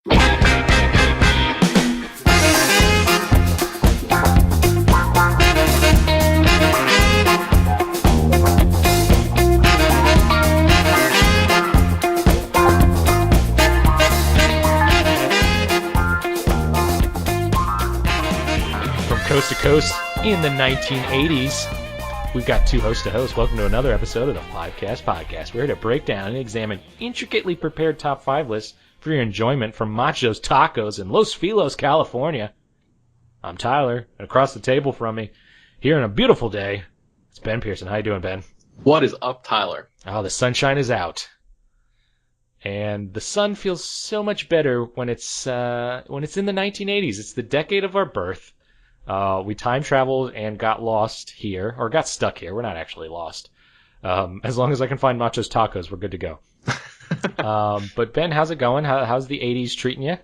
Coast to coast in the 1980s. We've got two host to host. Welcome to another episode of the Fivecast Podcast. We're here to break down and examine intricately prepared top 5 lists for your enjoyment from Macho's Tacos in Los Feliz, California. I'm Tyler, and across the table from me, here on a beautiful day, it's Ben Pearson. How you doing, Ben? What is up, Tyler? Oh, the sunshine is out. And the sun feels so much better when it's in the 1980s. It's the decade of our birth. We time traveled and got lost here, or got stuck here. We're not actually lost. As long as I can find Macho's Tacos, we're good to go. But Ben, how's it going? How's the 80s treating you?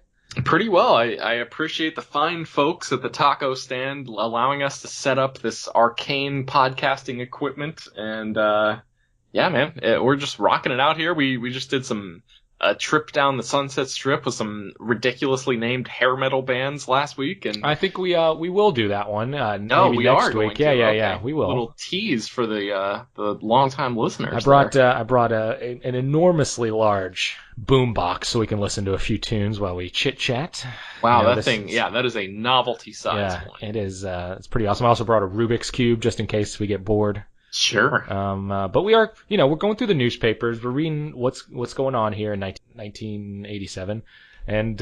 Pretty well. I appreciate the fine folks at the taco stand allowing us to set up this arcane podcasting equipment. And yeah, man, we're just rocking it out here. We just did a trip down the Sunset Strip with some ridiculously named hair metal bands last week, and I think we will do that one. No, maybe we next are going week. to. Yeah, we will. A little tease for the longtime listeners. I brought an enormously large boom box so we can listen to a few tunes while we chit chat. Wow, that is a novelty size. Yeah, one. it is. It's pretty awesome. I also brought a Rubik's Cube just in case we get bored. Sure. But we are, we're going through the newspapers. We're reading what's going on here in 1987, and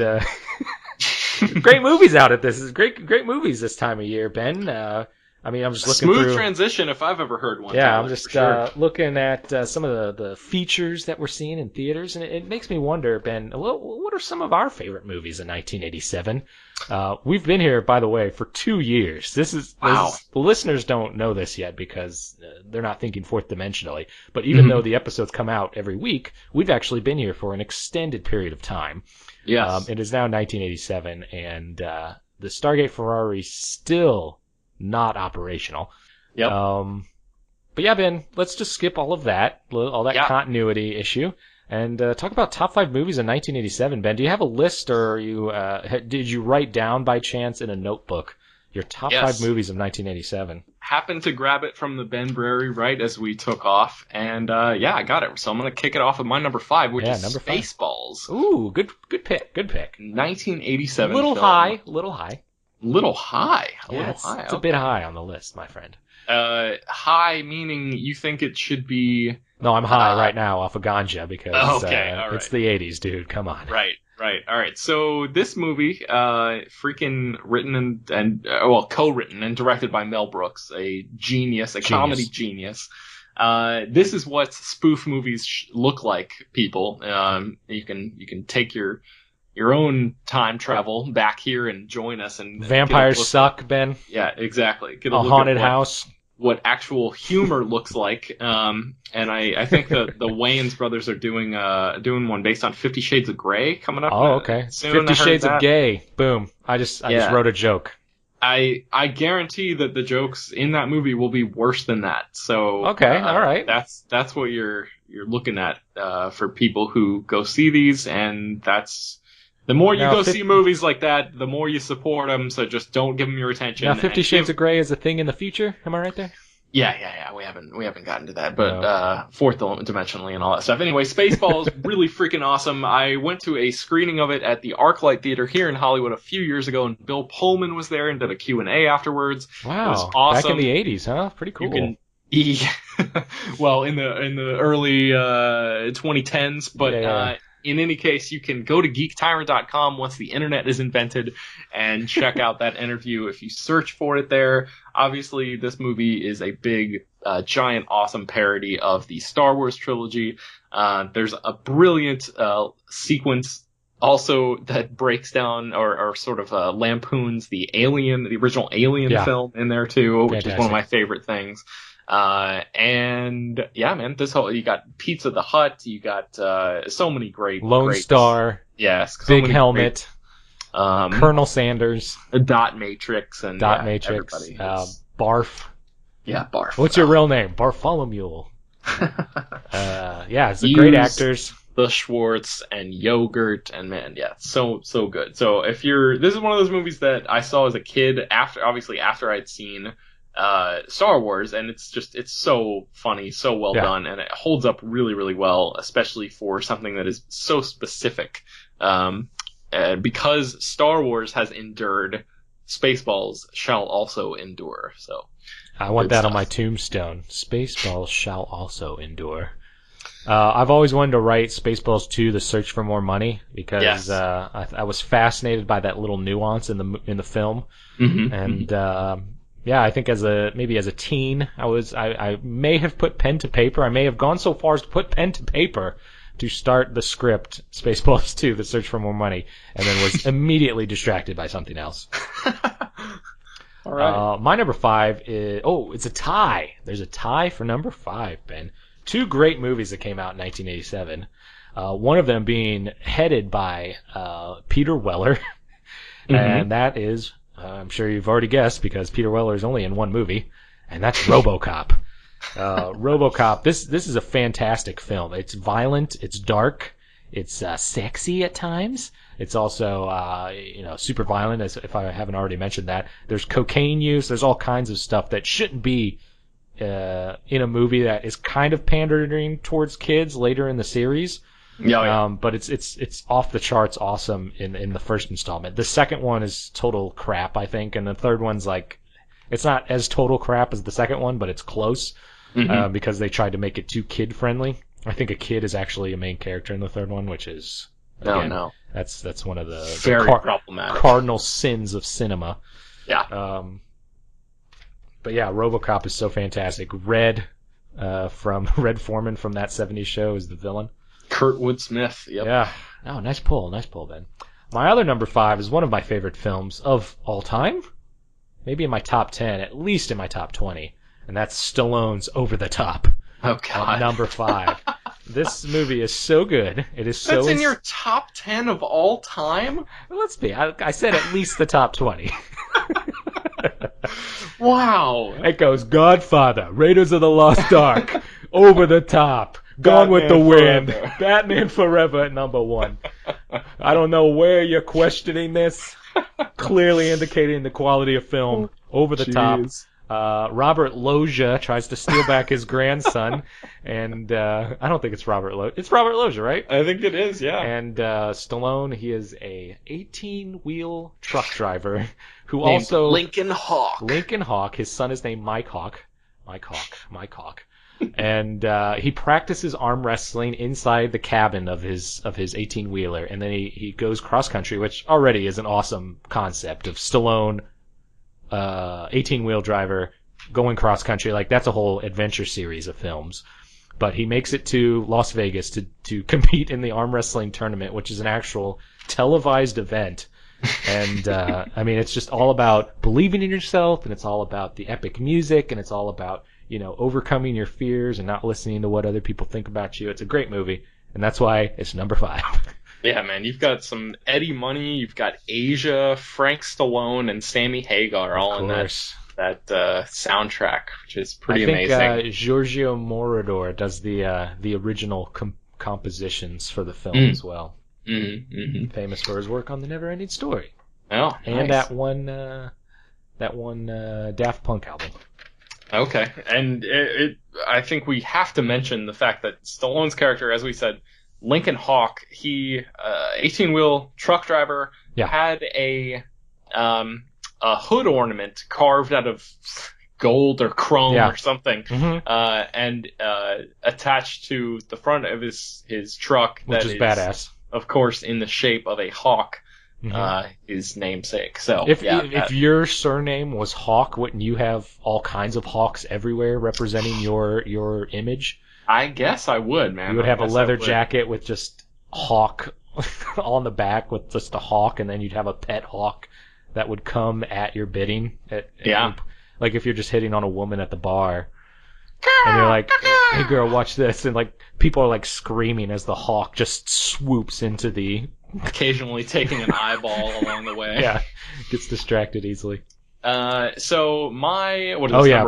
great movies out at this. Is great movies this time of year, Ben. I'm just looking smooth through. transition if I've ever heard one. Yeah, Tyler, I'm just sure. looking at some of the features that we're seeing in theaters, and it makes me wonder, Ben, what are some of our favorite movies in 1987? We've been here, by the way, for 2 years. Wow. The listeners don't know this yet because they're not thinking fourth dimensionally. But even though the episodes come out every week, we've actually been here for an extended period of time. Yes. It is now 1987, and the Stargate Ferrari still not operational. Yep. But yeah, Ben, let's just skip all of that, continuity issue, and talk about top 5 movies in 1987. Ben, do you have a list, or did you write down by chance in a notebook your top 5 movies of 1987? Happened to grab it from the Ben Brary right as we took off, and I got it. So I'm going to kick it off with my number 5, which is number 5. Spaceballs. Ooh, good pick. 1987 Little film. high. Little high. It's a bit high on the list, my friend. High meaning you think it should be... No, I'm high right now off of ganja because all right. It's the 80s, dude. Come on. Right. All right. So this movie, freaking written and co-written and directed by Mel Brooks, a comedy genius. This is what spoof movies look like, people. You can take your own time travel back here and join us. And Vampires suck, Ben. Yeah, exactly. A haunted house. What actual humor looks like. And I think the Wayans brothers are doing one based on 50 Shades of Grey coming up. Oh, okay. Soon. 50 Shades of Gay. Boom. I just wrote a joke. I guarantee that the jokes in that movie will be worse than that. So okay, all right. That's what you're looking at for people who go see these, and that's the more you go see movies like that, the more you support them. So just don't give them your attention. Now, 50 Shades of Grey is a thing in the future. Am I right there? Yeah. We haven't gotten to that, but fourth dimensionally and all that stuff. Anyway, Spaceballs really freaking awesome. I went to a screening of it at the ArcLight Theater here in Hollywood a few years ago, and Bill Pullman was there and did a Q&A afterwards. Wow, it was awesome. Back in the 80s, huh? Pretty cool. Well, in the early 2010s, but in any case, you can go to geektyrant.com once the internet is invented and check out that interview if you search for it there. Obviously, this movie is a big, giant, awesome parody of the Star Wars trilogy. There's a brilliant sequence also that breaks down or sort of lampoons the original Alien film in there too, which is one of my favorite things. And yeah, man, you got Pizza the Hut, you got so many great Lone Star, yes, Big Helmet, Colonel Sanders, Dot Matrix, and Matrix, Barf. Yeah, Barf. What's your real name? Bartholomew. It's great actors. the Schwartz and yogurt, and man, yeah, so good. So this is one of those movies that I saw as a kid after I'd seen Star Wars, and it's so funny, so well done, and it holds up really, really well, especially for something that is so specific. Because Star Wars has endured, Spaceballs shall also endure. So I want that on my tombstone. Spaceballs shall also endure. I've always wanted to write Spaceballs 2: The Search for More Money because I was fascinated by that little nuance in the film, and I think as a teen, I may have put pen to paper. I may have gone so far as to put pen to paper to start the script Spaceballs 2: The Search for More Money, and then was immediately distracted by something else. All right. My number 5 is it's a tie. There's a tie for number 5, Ben. 2 great movies that came out in 1987. One of them being headed by Peter Weller, and that is, I'm sure you've already guessed because Peter Weller is only in one movie, and that's RoboCop. RoboCop. This is a fantastic film. It's violent. It's dark. It's sexy at times. It's also super violent, as if I haven't already mentioned that. There's cocaine use. There's all kinds of stuff that shouldn't be in a movie that is kind of pandering towards kids later in the series. But it's off the charts awesome in the first installment. The second one is total crap, I think, and the third one's like, it's not as total crap as the second one, but it's close because they tried to make it too kid friendly. I think a kid is actually a main character in the third one, which is that's one of the very problematic cardinal sins of cinema. Yeah. But yeah, RoboCop is so fantastic. Red from Red Foreman from that 70s show is the villain. Kurtwood Smith. Yep. Yeah. Oh, nice pull, Ben. My other number 5 is one of my favorite films of all time. Maybe in my top 10, at least in my top 20, and that's Stallone's Over the Top. Oh God. Number 5. This movie is so good. It is so. That's in your top 10 of all time? Well, let's be. I said at least the top 20. Wow. It goes Godfather, Raiders of the Lost Ark, Over the Top, Gone with the Wind, Batman Forever at number 1. I don't know where you're questioning this. Clearly indicating the quality of film. Over the Top. Robert Loggia tries to steal back his grandson, and I don't think it's Robert Loggia. It's Robert Loggia, right? I think it is, yeah. And Stallone, he is a 18-wheel truck driver who named also Lincoln Hawk. Lincoln Hawk. His son is named Mike Hawk. And he practices arm wrestling inside the cabin of his 18-wheeler, and then he goes cross country, which already is an awesome concept of Stallone. 18-wheel driver going cross country, like that's a whole adventure series of films. But he makes it to Las Vegas to compete in the arm wrestling tournament, which is an actual televised event. And I mean, it's just all about believing in yourself, and it's all about the epic music, and it's all about overcoming your fears and not listening to what other people think about you. It's a great movie, and that's why it's number 5. Yeah, man, you've got some Eddie Money, you've got Asia, Frank Stallone, and Sammy Hagar all in that soundtrack, which is pretty amazing. I think Giorgio Moroder does the original compositions for the film as well. Famous for his work on The Neverending Story. Oh, and nice. that one Daft Punk album. Okay, and I think we have to mention the fact that Stallone's character, as we said, Lincoln Hawk, he 18-wheel truck driver, had a hood ornament carved out of gold or chrome or something, and attached to the front of his truck, which is badass. Of course, in the shape of a hawk, his namesake. So if your surname was Hawk, wouldn't you have all kinds of hawks everywhere representing your image? I guess I would, man. You would have a leather jacket with just hawk on the back with just a hawk, and then you'd have a pet hawk that would come at your bidding. Like if you're just hitting on a woman at the bar, and you're like, "Hey girl, watch this," and like people are like screaming as the hawk just swoops into the. Occasionally taking an eyeball along the way. Yeah, gets distracted easily. So my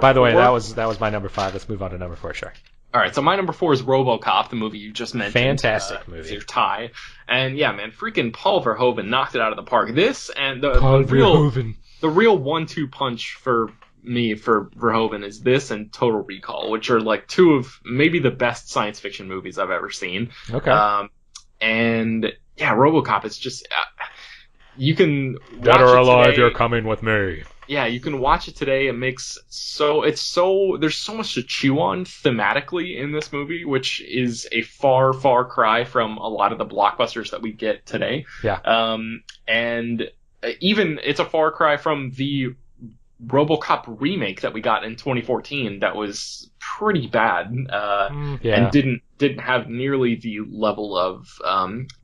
by the way, that was my number 5. Let's move on to number 4, sure. All right, so my number 4 is RoboCop, the movie you just mentioned. Fantastic movie. Your tie. And yeah, man, freaking Paul Verhoeven knocked it out of the park. This and the real 1-2 punch for me for Verhoeven is this and Total Recall, which are like two of maybe the best science fiction movies I've ever seen. Okay. And yeah, RoboCop is just you can watch Dead or alive, today. you're coming with me. Yeah, you can watch it today. There's so much to chew on thematically in this movie, which is a far cry from a lot of the blockbusters that we get today. Yeah. And even it's a far cry from the RoboCop remake that we got in 2014 that was pretty bad and didn't have nearly the level of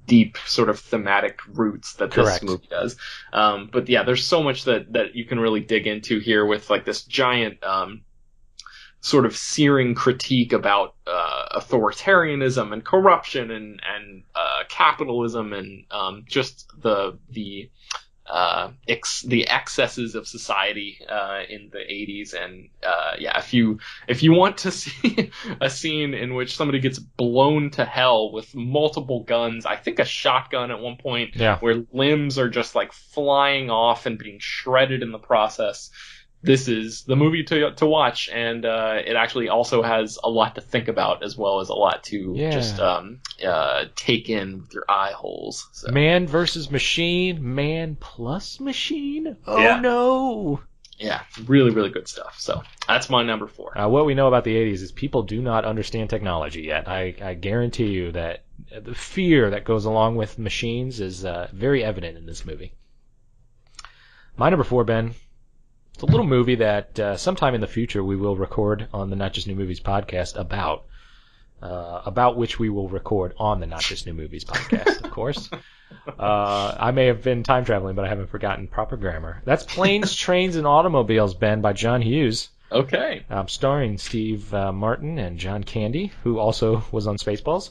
deep sort of thematic roots that this movie does. But yeah, there's so much that you can really dig into here with like this giant sort of searing critique about authoritarianism and corruption and capitalism and just the excesses of society in the 80s. And yeah, if you want to see a scene in which somebody gets blown to hell with multiple guns, I think a shotgun at one point, where limbs are just like flying off and being shredded in the process, this is the movie to watch. And it actually also has a lot to think about as well as a lot to just take in with your eye holes. So. Man versus machine, man plus machine. Oh no! Yeah, really, really good stuff. So that's my number 4. What we know about the 80s is people do not understand technology yet. I guarantee you that the fear that goes along with machines is very evident in this movie. My number 4, Ben. It's a little movie that sometime in the future we will record on the Not Just New Movies podcast about which we will record on the Not Just New Movies podcast, of course. I may have been time traveling, but I haven't forgotten proper grammar. That's Planes, Trains, and Automobiles, Ben, by John Hughes. Okay. Starring Steve Martin and John Candy, who also was on Spaceballs.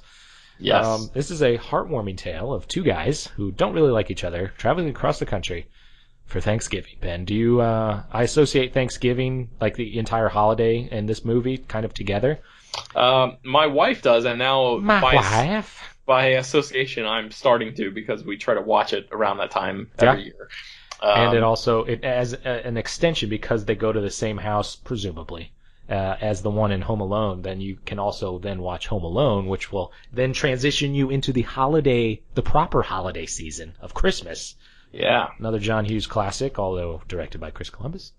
Yes. This is a heartwarming tale of two guys who don't really like each other, traveling across the country for Thanksgiving. Ben, do you? I associate Thanksgiving, like the entire holiday, in this movie, kind of together. My wife does, and now wife. By association, I'm starting to, because we try to watch it around that time every year. And it has an extension because they go to the same house, presumably, as the one in Home Alone. Then you can also then watch Home Alone, which will then transition you into the proper holiday season of Christmas. Yeah. Another John Hughes classic, although directed by Chris Columbus.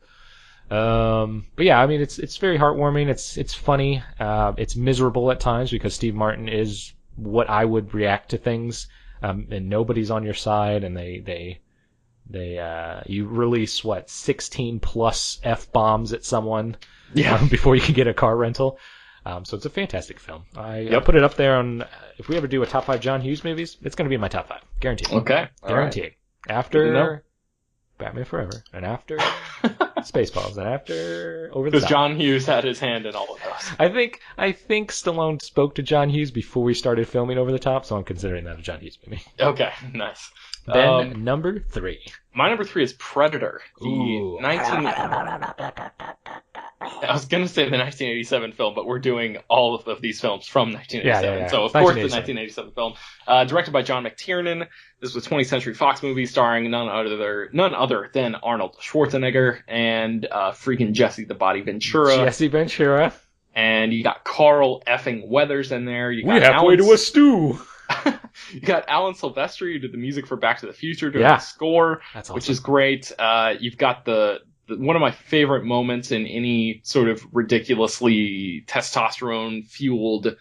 But yeah, I mean, it's very heartwarming. It's funny. It's miserable at times because Steve Martin is what I would react to things, and nobody's on your side, and you release 16 plus F-bombs at someone before you can get a car rental. So it's a fantastic film. I put it up there on, if we ever do a top 5 John Hughes movies, it's going to be in my top 5. Guaranteed. Okay. Guaranteed. Right. After Batman Forever, and after Spaceballs, and after Over the Top. Because John Hughes had his hand in all of those. I think Stallone spoke to John Hughes before we started filming Over the Top, so I'm considering that a John Hughes movie. Okay, nice. Then number 3. My number 3 is Predator. I was going to say the 1987 film, but we're doing all of these films from 1987. Yeah. So, of course, the 1987 film. Directed by John McTiernan. This was a 20th Century Fox movie starring none other than Arnold Schwarzenegger and freaking Jesse the Body Ventura. Jesse Ventura. And you got Carl effing Weathers in there. We're halfway to a stew. You got Alan Silvestri, who did the music for Back to the Future, doing the score, which is great. You've got the one of my favorite moments in any sort of ridiculously testosterone-fueled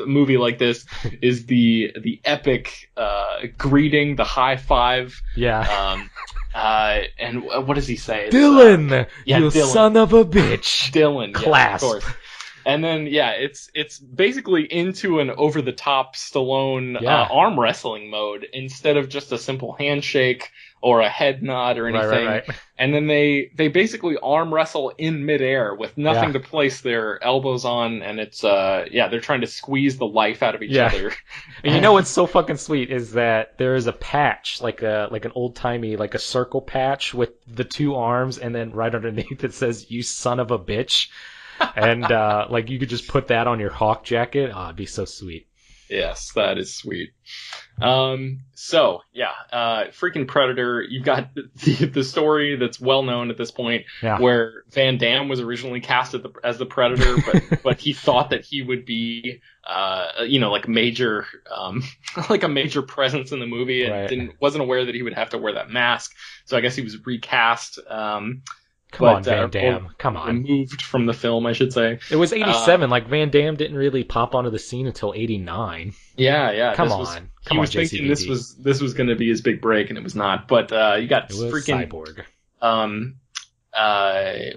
movie like this is the epic greeting, the high five. Yeah. And what does he say? Dylan, you Dylan. son of a bitch. Dylan, class. Yeah, of course. And then, it's basically into an over-the-top Stallone arm wrestling mode instead of just a simple handshake or a head nod or anything. Right. And then they basically arm wrestle in midair with nothing to place their elbows on, and it's they're trying to squeeze the life out of each other. And you know what's so fucking sweet is that there is a patch, like an old-timey, like a circle patch with the two arms, and then right underneath it says, "You son of a bitch." And like you could just put that on your Hawk jacket. Oh, it'd be so sweet. Yes, that is sweet. So yeah, freaking Predator. You've got the story that's well known at this point, where Van Damme was originally cast as the Predator, but he thought that he would be, like major, like a major presence in the movie, and wasn't aware that he would have to wear that mask. So I guess he was recast. Come on, Van Damme. Come on. Removed from the film, I should say. It was 87. Like, Van Damme didn't really pop onto the scene until 89. Yeah. Come on, he was thinking this was going to be his big break, and it was not. But you got freaking Cyborg.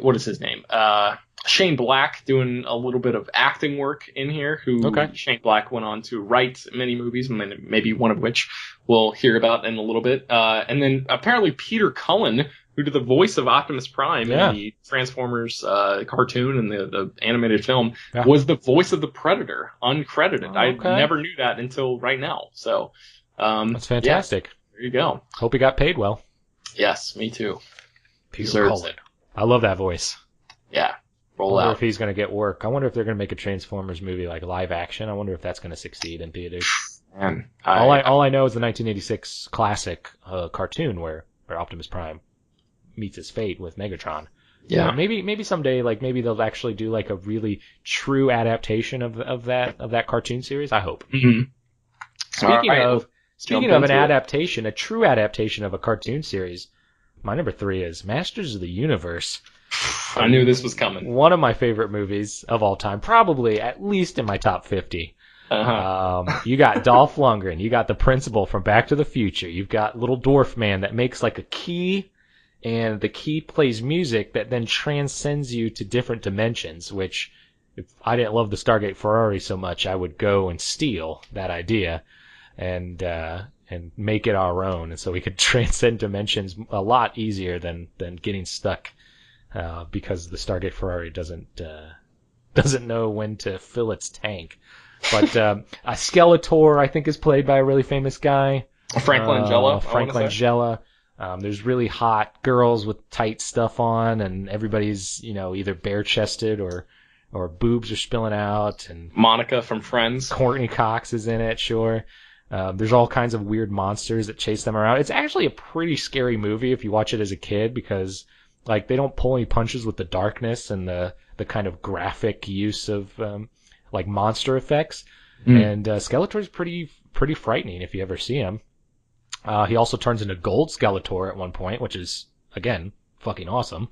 What is his name? Shane Black doing a little bit of acting work in here. Shane Black went on to write many movies, maybe one of which we'll hear about in a little bit. And then apparently Peter Cullen, who did the voice of Optimus Prime in the Transformers cartoon and the animated film, was the voice of the Predator, uncredited. I never knew that until right now. So that's fantastic. Yeah, there you go. Hope he got paid well. Yes, me too. Peter Cullen. I love that voice. Yeah. I wonder if he's going to get work. I wonder if they're going to make a Transformers movie like live action. I wonder if that's going to succeed in theaters. Man, all I know is the 1986 classic cartoon where Optimus Prime meets his fate with Megatron. Yeah. Maybe someday, like maybe they'll actually do like a really true adaptation of that cartoon series. I hope. Mm-hmm. Speaking of an adaptation, a true adaptation of a cartoon series, my number 3 is Masters of the Universe. I knew this was coming. One of my favorite movies of all time, probably at least in my top 50. You got Dolph Lundgren, you got the principal from Back to the Future, you've got Little Dwarf Man that makes like a key, and the key plays music that then transcends you to different dimensions, which if I didn't love the Stargate Ferrari so much, I would go and steal that idea and make it our own, and so we could transcend dimensions a lot easier than getting stuck because the Stargate Ferrari doesn't know when to fill its tank. But Skeletor, I think, is played by a really famous guy. Frank Langella. Frank Langella. There's really hot girls with tight stuff on, and everybody's either bare chested or boobs are spilling out. And Monica from Friends. Courtney Cox is in it, sure. There's all kinds of weird monsters that chase them around. It's actually a pretty scary movie if you watch it as a kid, because like they don't pull any punches with the darkness and the kind of graphic use of like monster effects. And Skeletor's pretty frightening if you ever see him. He also turns into Gold Skeletor at one point, which is again fucking awesome.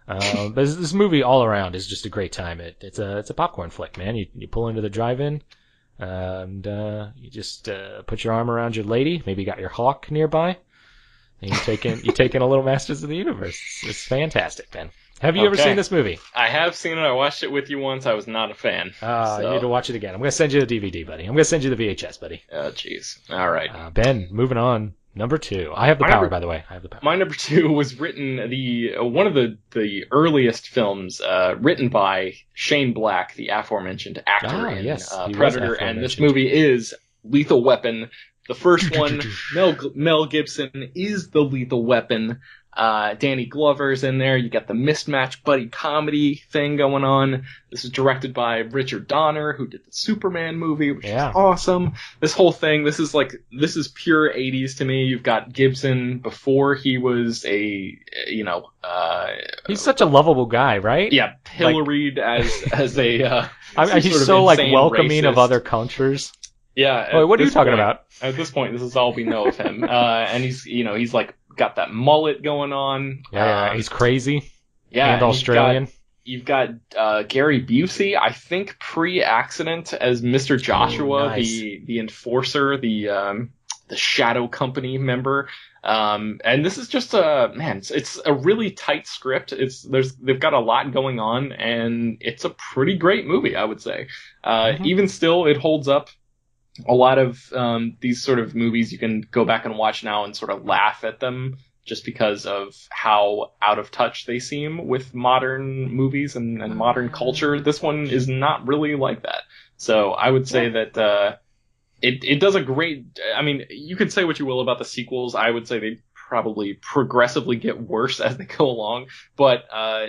But this movie all around is just a great time. It's a popcorn flick, man. You pull into the drive-in. And you just put your arm around your lady. Maybe you got your hawk nearby, and you take in a little Masters of the Universe. It's fantastic, man. Have you ever seen this movie? I have seen it. I watched it with you once. I was not a fan. You need to watch it again. I'm going to send you the DVD, buddy. I'm going to send you the VHS, buddy. Oh, jeez. All right. Ben, moving on. Number 2. I have the power, by the way. I have the power. My number 2 was written one of the earliest films written by Shane Black, the aforementioned actor in Predator, and this movie is Lethal Weapon. The first one, Mel Gibson is the Lethal Weapon. Danny Glover's in there. You got the mismatched buddy comedy thing going on. This is directed by Richard Donner, who did the Superman movie, which is awesome. This whole thing, this is pure 80s to me. You've got Gibson before he was he's such a lovable guy, right? Yeah, pilloried as a he's so like welcoming racist of other cultures. Yeah. Wait, what are you talking about? At this point, this is all we know of him. And he's like got that mullet going on. Yeah, he's crazy. Yeah, and Australian. You've got Gary Busey, I think pre-accident as Mr. Joshua, nice. the enforcer, the Shadow Company member. And this is just it's a really tight script. They've got a lot going on, and it's a pretty great movie, I would say. Even still, it holds up. A lot of these sort of movies you can go back and watch now and sort of laugh at them just because of how out of touch they seem with modern movies and modern culture. This one is not really like that. So I would say that it does a great... I mean, you could say what you will about the sequels. I would say they probably progressively get worse as they go along. But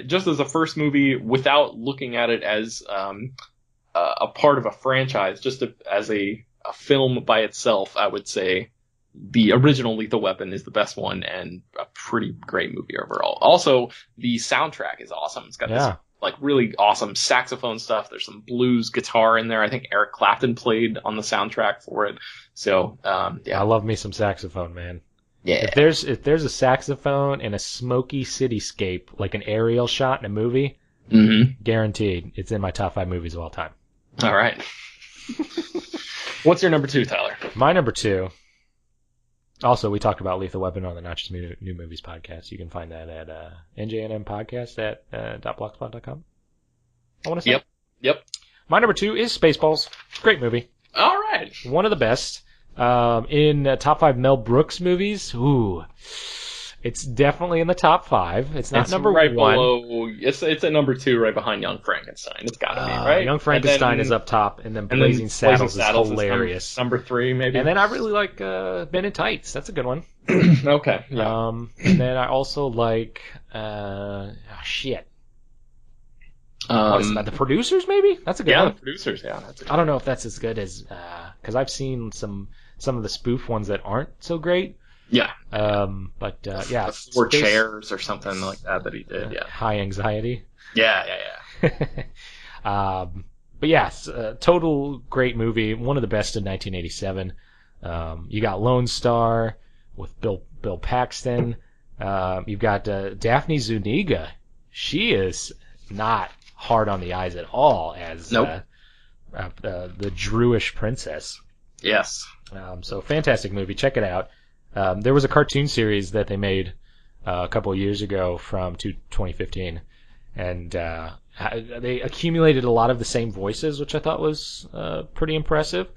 just as a first movie, without looking at it as a part of a franchise, just as a film by itself, I would say the original Lethal Weapon is the best one and a pretty great movie overall. Also, the soundtrack is awesome. It's got this like really awesome saxophone stuff. There's some blues guitar in there. I think Eric Clapton played on the soundtrack for it. So, yeah. I love me some saxophone, man. Yeah. If there's a saxophone in a smoky cityscape, like an aerial shot in a movie, guaranteed it's in my top 5 movies of all time. All right. What's your number 2, Tyler? My number 2. Also, we talked about Lethal Weapon on the Not Just New Movies podcast. You can find that at NJNM podcast at .blogspot.com. I want to say. Yep. My number 2 is Spaceballs. Great movie. All right. One of the best. In top 5 Mel Brooks movies, it's definitely in the top 5. It's not number right 1. Below, it's at number 2, right behind Young Frankenstein. It's got to be, right? Young Frankenstein is up top, and then Blazing Saddles is hilarious. Number 3, maybe. And then I really like Men in Tights. That's a good one. Okay. Yeah. And then I also like shit. The Producers, maybe? That's a good one. Yeah, The Producers. Yeah, that's a good I don't know if that's as good as because I've seen some of the spoof ones that aren't so great. Yeah. But yeah, Four Chairs or something like that he did. Yeah. High Anxiety. Yeah. But yes, total great movie. One of the best in 1987. You got Lone Star with Bill Paxton. You've got Daphne Zuniga. She is not hard on the eyes at all as the Druish princess. Yes. So fantastic movie. Check it out. There was a cartoon series that they made a couple of years ago from 2015, and they accumulated a lot of the same voices, which I thought was pretty impressive.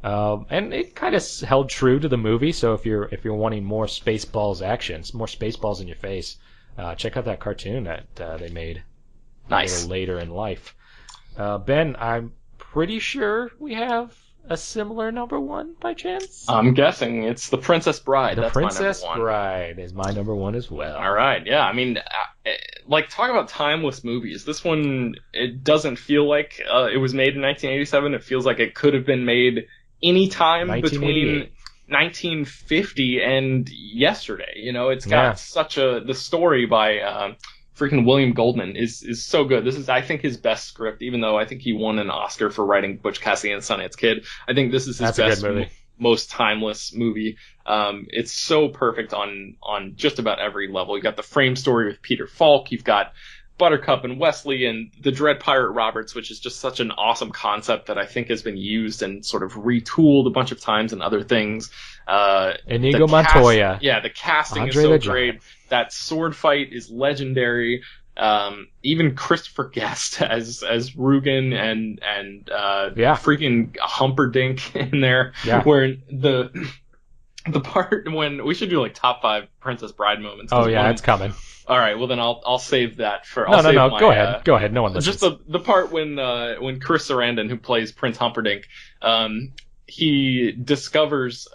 And it kind of held true to the movie. So if you're wanting more Spaceballs action, more Spaceballs in your face, check out that cartoon that they made a little later in life. Ben, I'm pretty sure we have a similar number 1 by chance? I'm guessing it's The Princess Bride. The Princess Bride is my number 1 as well. All right, yeah. I mean, like, talk about timeless movies. This one, it doesn't feel like it was made in 1987. It feels like it could have been made any time between 1950 and yesterday. You know, it's got the story by freaking William Goldman is so good. This is, I think, his best script, even though I think he won an Oscar for writing Butch Cassidy and the Sundance Kid. I think this is his best, most timeless movie. It's so perfect on just about every level. You got the frame story with Peter Falk. You've got Buttercup and Wesley and the Dread Pirate Roberts, which is just such an awesome concept that I think has been used and sort of retooled a bunch of times in other things. Inigo Montoya. The casting is so great. That sword fight is legendary. Even Christopher Guest as Rugen and freaking Humperdinck in there. Yeah. Where the part when we should do like top 5 Princess Bride moments. Oh yeah, it's coming. All right, well then I'll save that for. No. Go ahead. No one listens. Just the part when Chris Sarandon, who plays Prince Humperdinck, he discovers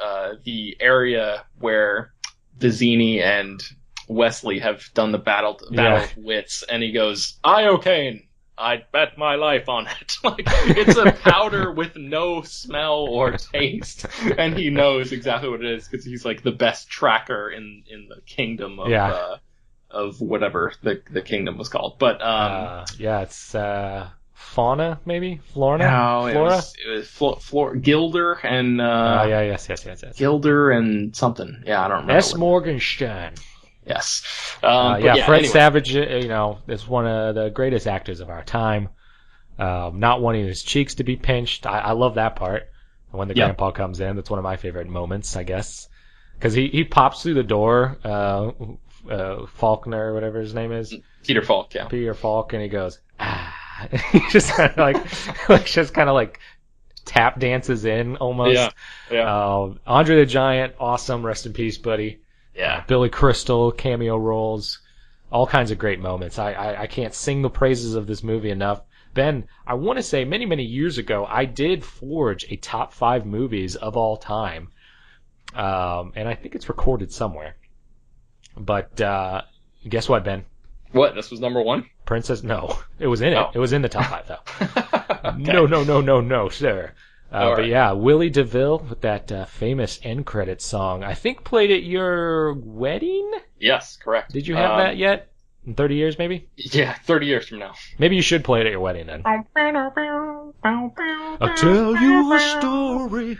the area where Vizzini and Wesley have done the battle of wits, and he goes, "Iocane, I'd bet my life on it." Like, it's a powder with no smell or taste, and he knows exactly what it is because he's like the best tracker in the kingdom of whatever the kingdom was called. But it's Fauna, maybe Flora. No, Flora. It was Gilder and yes. Gilder and something. Yeah, I don't remember. S. Morgenstern. Yes. Fred anyway. Savage, is one of the greatest actors of our time. Not wanting his cheeks to be pinched. I love that part. When the grandpa comes in, that's one of my favorite moments, I guess. Because he pops through the door, Faulkner, whatever his name is. Peter Falk, yeah. Peter Falk, and he goes, ah. He just kind of like tap dances in almost. Yeah. Andre the Giant, awesome. Rest in peace, buddy. Yeah. Billy Crystal, cameo roles, all kinds of great moments. I can't sing the praises of this movie enough. Ben, I want to say many, many years ago, I did forge a top 5 movies of all time. And I think it's recorded somewhere. But guess what, Ben? What? This was number 1? Princess? No, it was in it. Oh. It was in the top 5 though. Okay. No, sir. But right. yeah, Willie DeVille with that famous end credits song. I think played at your wedding. Yes, correct. Did you have that yet? In 30 years, maybe? Yeah, 30 years from now. Maybe you should play it at your wedding then. I'll tell you a story.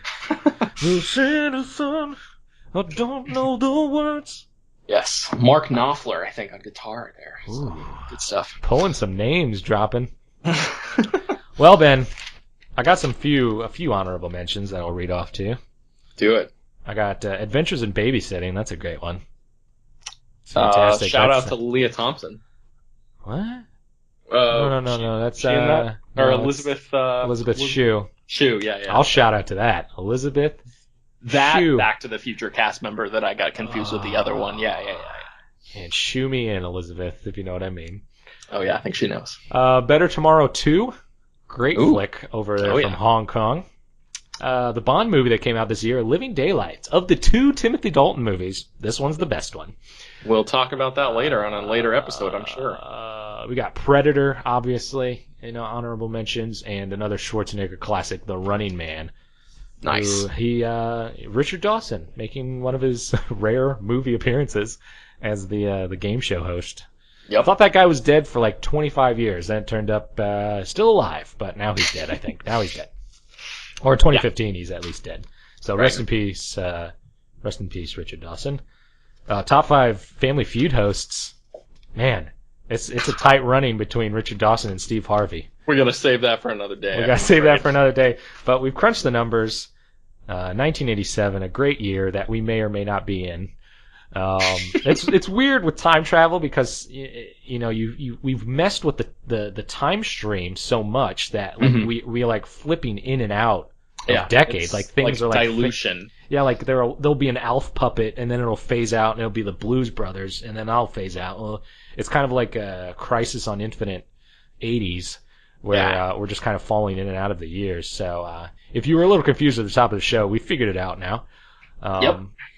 The Santa son. I don't know the words. Yes, Mark Knopfler, I think, on guitar there. So, good stuff. Pulling some names, dropping. Well, Ben, I got a few honorable mentions that I'll read off to you. Do it. I got Adventures in Babysitting. That's a great one. It's fantastic. Shout out to Leah Thompson. What? No. That's or Elizabeth. Elizabeth Shue. Shue, yeah. I'll shout out to that. Elizabeth. That Shue. Back to the Future cast member that I got confused with the other one. Yeah. And shoo me in, Elizabeth, if you know what I mean. Oh yeah, I think she knows. Better Tomorrow 2. Great flick over there from Hong Kong. The Bond movie that came out this year, Living Daylights. Of the 2 Timothy Dalton movies, this one's the best one. We'll talk about that later on a later episode, I'm sure. We got Predator, obviously, honorable mentions, and another Schwarzenegger classic, The Running Man. Nice. Richard Dawson making one of his rare movie appearances as the game show host. Yep. I thought that guy was dead for like 25 years. Then it turned up still alive, but now he's dead, I think. Now he's dead. Or in 2015, he's at least dead. So rest in peace, Richard Dawson. Top 5 Family Feud hosts. Man, it's a tight running between Richard Dawson and Steve Harvey. We're going to save that for another day. We got to save that for another day. But we've crunched the numbers. 1987, a great year that we may or may not be in. It's weird with time travel because we've messed with the time stream so much that we like flipping in and out of decades. Like things are like dilution. Like there'll be an Alf puppet and then it'll phase out and it'll be the Blues Brothers and then I'll phase out. Well, it's kind of like a Crisis on Infinite 80s where we're just kind of falling in and out of the years. So if you were a little confused at the top of the show, we figured it out now.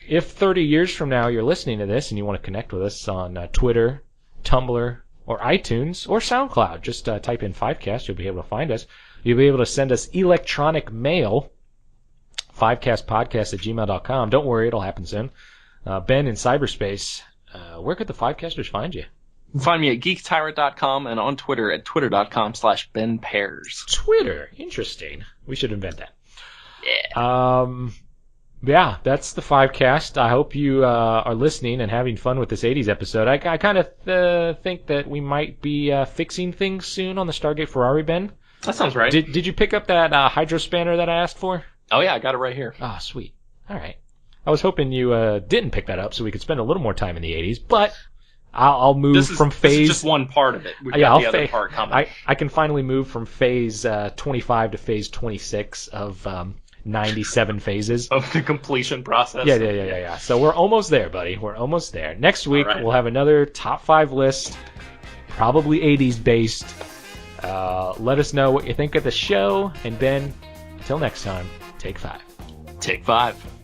If 30 years from now you're listening to this and you want to connect with us on Twitter, Tumblr, or iTunes, or SoundCloud, just type in 5cast, you'll be able to find us. You'll be able to send us electronic mail, 5castpodcast@gmail.com. Don't worry, it'll happen soon. Ben, in cyberspace, where could the 5casters find you? You can find me at geektyrant.com and on Twitter at twitter.com/BenPairs. Twitter? Interesting. We should invent that. Yeah. That's the 5cast. I hope you are listening and having fun with this 80s episode. I kind of think that we might be fixing things soon on the Stargate Ferrari, Ben. That sounds right. Did you pick up that hydro spanner that I asked for? Oh, yeah, I got it right here. Ah, sweet. All right. I was hoping you didn't pick that up so we could spend a little more time in the 80s, but I'll move from phase... This is just one part of it. We've got the other part coming. I can finally move from phase 25 to phase 26 of 97 phases. Of the completion process. Yeah. So we're almost there, buddy. We're almost there. Next week, we'll have another top 5 list, probably 80s based. Let us know what you think of the show. And Ben, until next time, take 5. Take 5.